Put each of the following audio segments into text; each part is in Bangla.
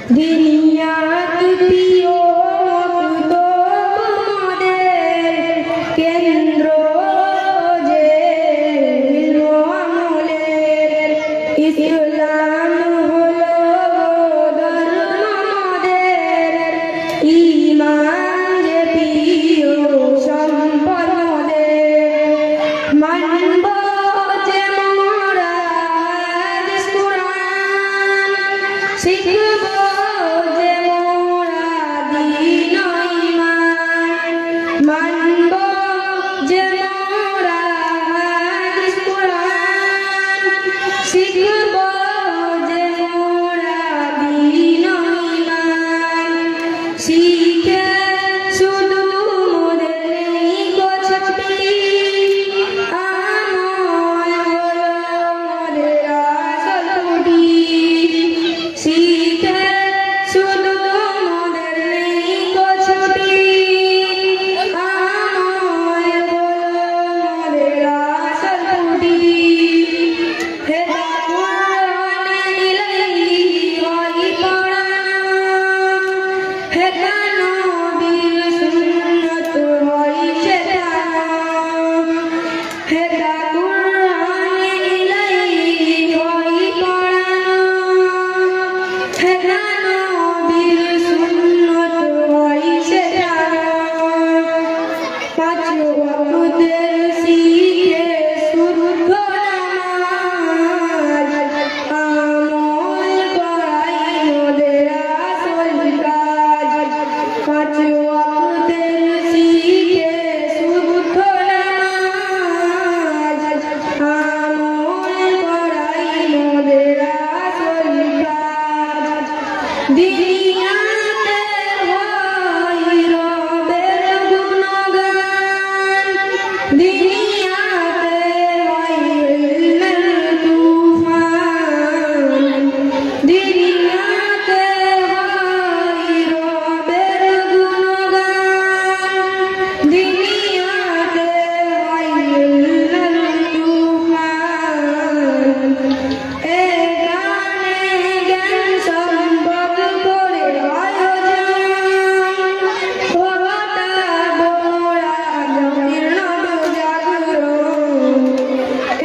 দিনিয়াত প্রিয় মক্তব মোদের কেন্দ্র যে আমলের ইসলাম হলো ধর্ম মোদের ঈমান যে প্রিয় সম্পদ মোদের মানব যে মোরা হাদিস কুরআন শিখব যে মোরা দ্বীন ও ঈমান মানব যে মোরা হাদিস কুরআন শিখব যে মোরা দ্বীন ও ঈমান শিখে শুধু মোদের নেই গো ছুটি আমল হলো মোদের আসল খুঁটি শিখে শুধু মোদের নেই গো ছুটি আমল হলো মোদের আসল খুঁটি হেদা কুরআনে ইলাহি ওয়াহি পড়ানো হেদা নবীর সুন্নত হয় শেখানো হেদা কুরআনে ইলাহি ওয়াহি পড়ানো হেদা নবীর সুন্নত হয় শেখানো পাঁচ ওয়াক্তের শিখে শুদ্ধ নামাজ আমল করাই মোদের আসল কাজ পাঁচ ওয়াক্তের শিখে শুদ্ধ নামাজ আমল করাই মোদের আসল কাজ দুনিয়াতে হয় রবের গুণগান দুনিয়াতে হয় ইলমের তুফান দুনিয়াতে হয় রবের গুণগান দুনিয়াতে হয় ইলমের তুফান এ গানে জ্ঞান সম্পদ করে আয়োজন ভোটা বোরা জমির নব জাগরণ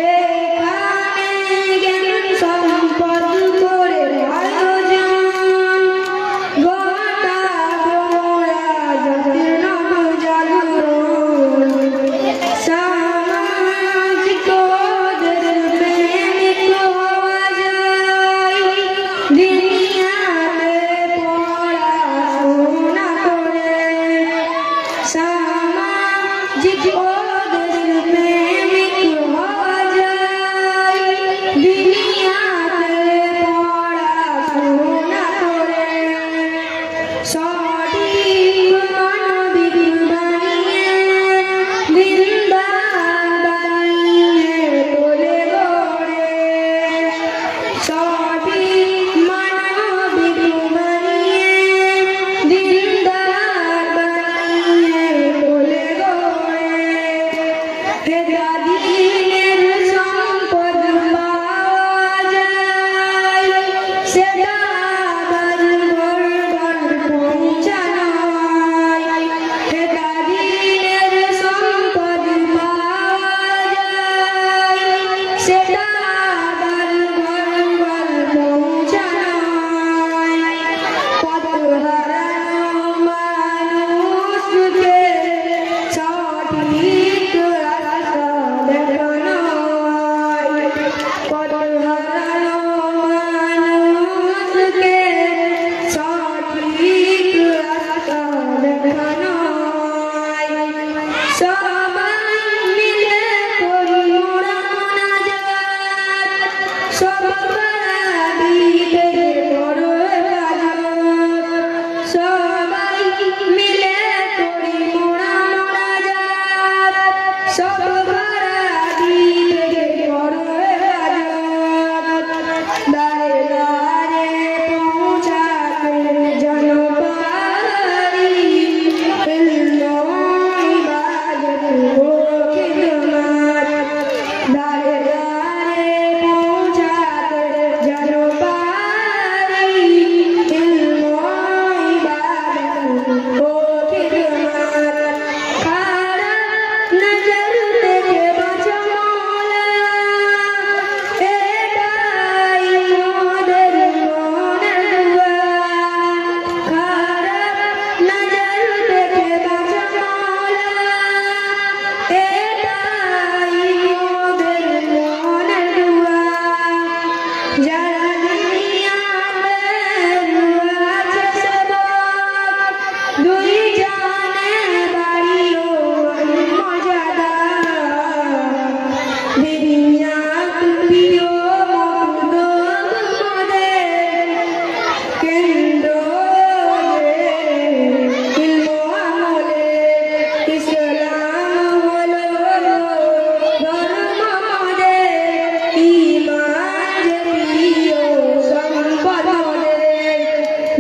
এ গানে জ্ঞান সম্পদ করে আয়োজন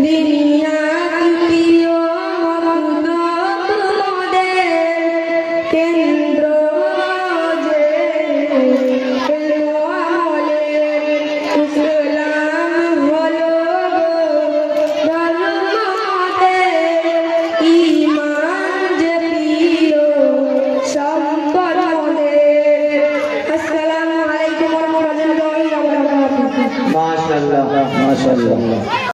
দুনিয়া প্রিয় মত তোমাদের কেন্দ্র যে ইসলাম হলো ধর্মদের ঈমান যে প্রিয় সম্পদ মোদের। আসসালামু আলাইকুম ওয়া রাহমাতুল্লাহি ওয়া বারাকাতুহু। মাশাআল্লাহ মাশাআল্লাহ।